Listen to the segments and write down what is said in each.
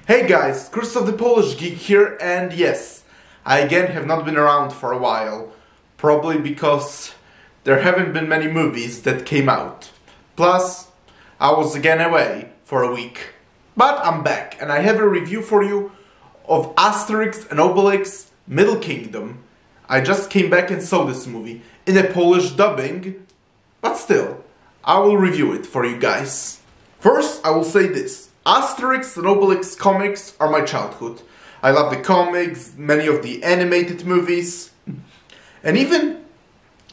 Hey guys, Krzysztof the Polish Geek here, and yes, I again have not been around for a while. Probably because there haven't been many movies that came out. Plus, I was again away for a week. But I'm back, and I have a review for you of Asterix and Obelix Middle Kingdom. I just came back and saw this movie in a Polish dubbing, but still, I will review it for you guys. First, I will say this. Asterix and Obelix comics are my childhood. I love the comics, many of the animated movies, and even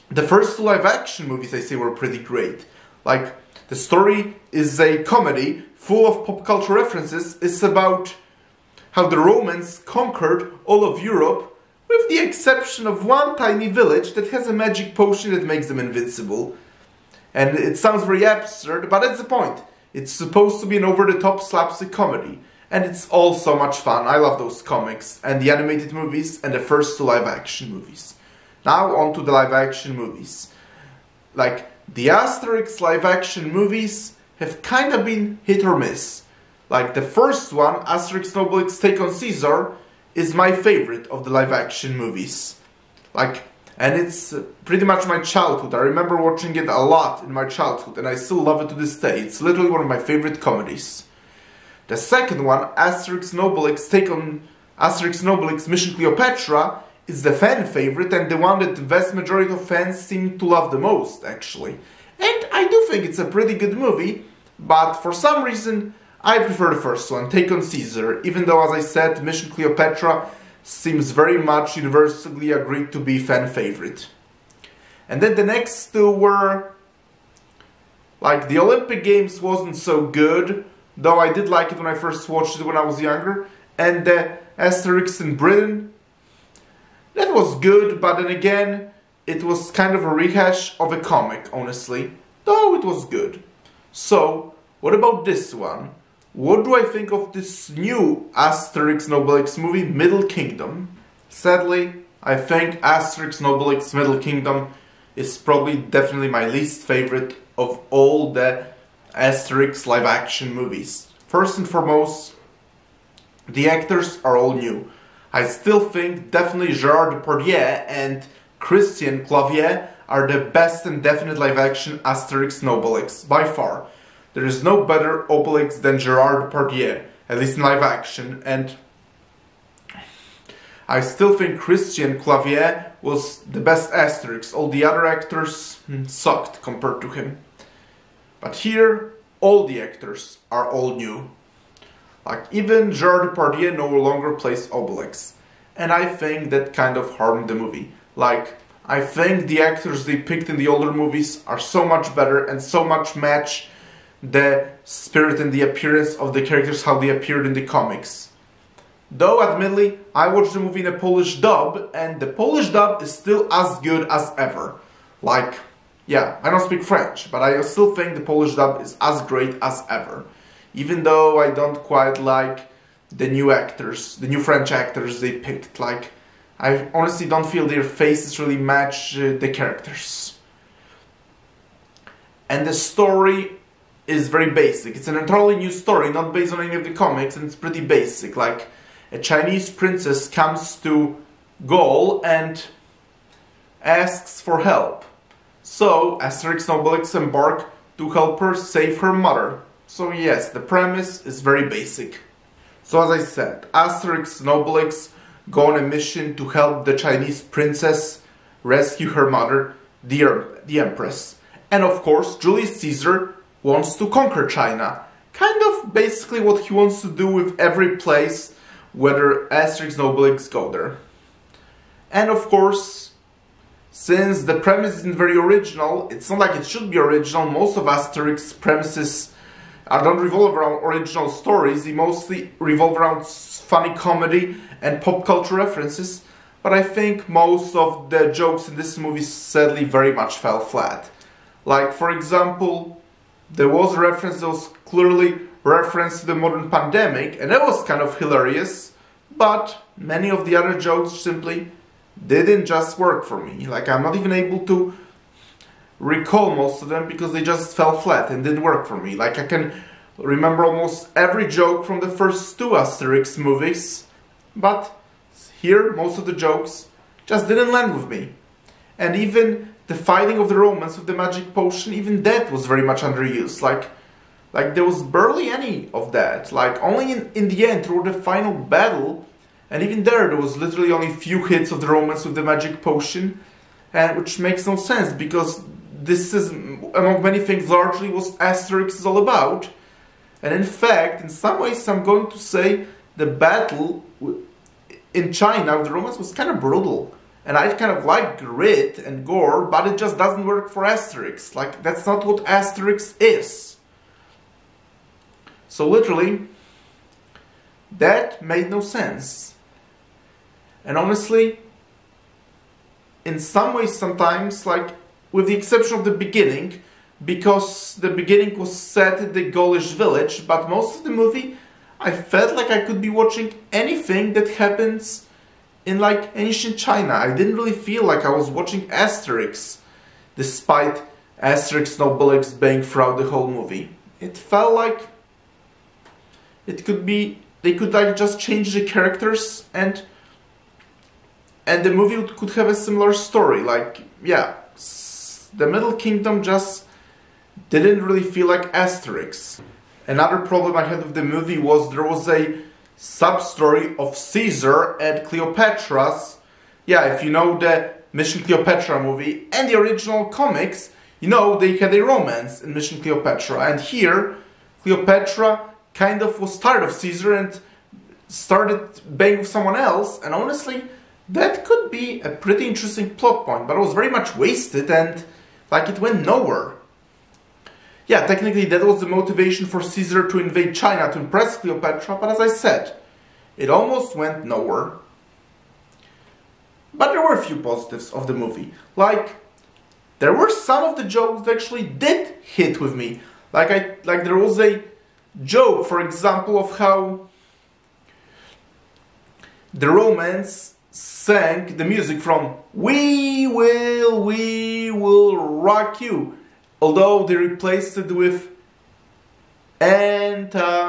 the first two live-action movies I say were pretty great. Like, the story is a comedy full of pop culture references. It's about how the Romans conquered all of Europe with the exception of one tiny village that has a magic potion that makes them invincible. And it sounds very absurd, but that's the point. It's supposed to be an over-the-top slapstick comedy. And it's all so much fun. I love those comics and the animated movies and the first two live-action movies. Now on to the live-action movies. Like, the Asterix live-action movies have kind of been hit or miss. Like, the first one, Asterix and Obelix Take on Caesar, is my favorite of the live-action movies. Like, and it's pretty much my childhood. I remember watching it a lot in my childhood, and I still love it to this day. It's literally one of my favorite comedies. The second one, Asterix and Obelix Take on Asterix and Obelix Mission Cleopatra, is the fan favorite and the one that the vast majority of fans seem to love the most, actually. And I do think it's a pretty good movie, but for some reason, I prefer the first one, Take on Caesar, even though, as I said, Mission Cleopatra seems very much universally agreed to be fan favorite. And then the next two were, like, the Olympic Games wasn't so good, though I did like it when I first watched it when I was younger, and the Asterix in Britain, that was good, but then again, it was kind of a rehash of a comic, honestly, though it was good. So, what about this one? What do I think of this new Asterix and Obelix movie, Middle Kingdom? Sadly, I think Asterix and Obelix Middle Kingdom is probably definitely my least favorite of all the Asterix live-action movies. First and foremost, the actors are all new. I still think definitely Gérard Depardieu and Christian Clavier are the best and definite live-action Asterix and Obelix, by far. There is no better Obelix than Gérard Depardieu, at least in live action, and I still think Christian Clavier was the best Asterix. All the other actors sucked compared to him. But here, all the actors are all new. Like, even Gérard Depardieu no longer plays Obelix. And I think that kind of harmed the movie. Like, I think the actors they picked in the older movies are so much better and so much match the spirit and the appearance of the characters how they appeared in the comics. Though, admittedly, I watched the movie in a Polish dub, and the Polish dub is still as good as ever. Like, yeah, I don't speak French, but I still think the Polish dub is as great as ever. Even though I don't quite like the new actors, the new French actors they picked. Like, I honestly don't feel their faces really match the characters. And the story is very basic. It's an entirely new story, not based on any of the comics, and it's pretty basic. Like, a Chinese princess comes to Gaul and asks for help. So, Asterix and Obelix embark to help her save her mother. So yes, the premise is very basic. So as I said, Asterix and Obelix go on a mission to help the Chinese princess rescue her mother, the Empress. And of course, Julius Caesar wants to conquer China. Kind of basically what he wants to do with every place where Asterix and Obelix go there. And of course, since the premise isn't very original, it's not like it should be original. Most of Asterix premises don't revolve around original stories. They mostly revolve around funny comedy and pop culture references. But I think most of the jokes in this movie sadly very much fell flat. Like, for example, there was a reference that was clearly reference to the modern pandemic, and that was kind of hilarious, but many of the other jokes simply didn't just work for me. Like, I'm not even able to recall most of them because they just fell flat and didn't work for me. Like, I can remember almost every joke from the first two Asterix movies, but here most of the jokes just didn't land with me. And even the fighting of the Romans with the magic potion, even that was very much underused. Like there was barely any of that. Like only in the end, through the final battle, and even there was literally only a few hits of the Romans with the magic potion, and which makes no sense because this is, among many things, largely what Asterix is all about. And in fact, in some ways, I'm going to say the battle in China with the Romans was kind of brutal. And I kind of like grit and gore, but it just doesn't work for Asterix. Like, that's not what Asterix is. So literally, that made no sense. And honestly, in some ways sometimes, like, with the exception of the beginning, because the beginning was set in the Gaulish village, but most of the movie, I felt like I could be watching anything that happens in like ancient China. I didn't really feel like I was watching Asterix, despite Asterix and Obelix being throughout the whole movie. It felt like it could be, they could like just change the characters and the movie could have a similar story. Like, yeah, the Middle Kingdom just didn't really feel like Asterix. Another problem I had with the movie was there was a sub-story of Caesar and Cleopatra's. Yeah, if you know the Mission Cleopatra movie and the original comics, you know they had a romance in Mission Cleopatra. And here, Cleopatra kind of was tired of Caesar and started banging with someone else. And honestly, that could be a pretty interesting plot point, but it was very much wasted and like it went nowhere. Yeah, technically that was the motivation for Caesar to invade China to impress Cleopatra, but as I said, it almost went nowhere. But there were a few positives of the movie. Like, there were some of the jokes that actually did hit with me. Like there was a joke, for example, of how the Romans sang the music from We Will Rock You. Although they replaced it with anti-virus.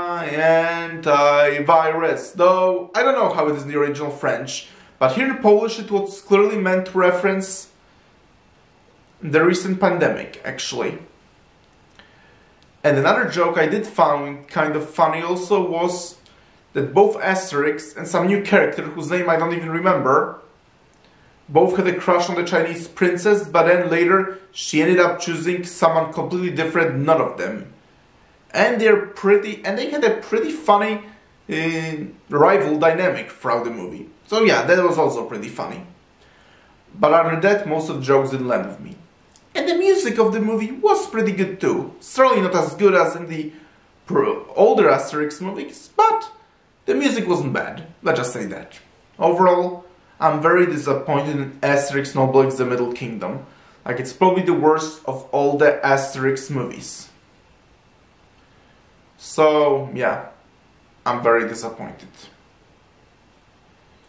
Though, I don't know how it is in the original French. But here in Polish it was clearly meant to reference the recent pandemic, actually. And another joke I did find kind of funny also was that both Asterix and some new character, whose name I don't even remember, both had a crush on the Chinese princess, but then later she ended up choosing someone completely different, none of them. And they had a pretty funny rival dynamic throughout the movie. So yeah, that was also pretty funny. But other than that, most of the jokes didn't land with me. And the music of the movie was pretty good too. Certainly not as good as in the older Asterix movies, but the music wasn't bad. Let's just say that. Overall, I'm very disappointed in Asterix and Obelix The Middle Kingdom. Like, it's probably the worst of all the Asterix movies. So, yeah, I'm very disappointed.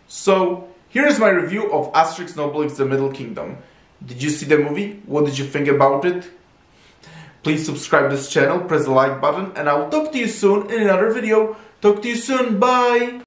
So, here is my review of Asterix and Obelix The Middle Kingdom. Did you see the movie? What did you think about it? Please subscribe to this channel, press the like button, and I will talk to you soon in another video. Talk to you soon, bye!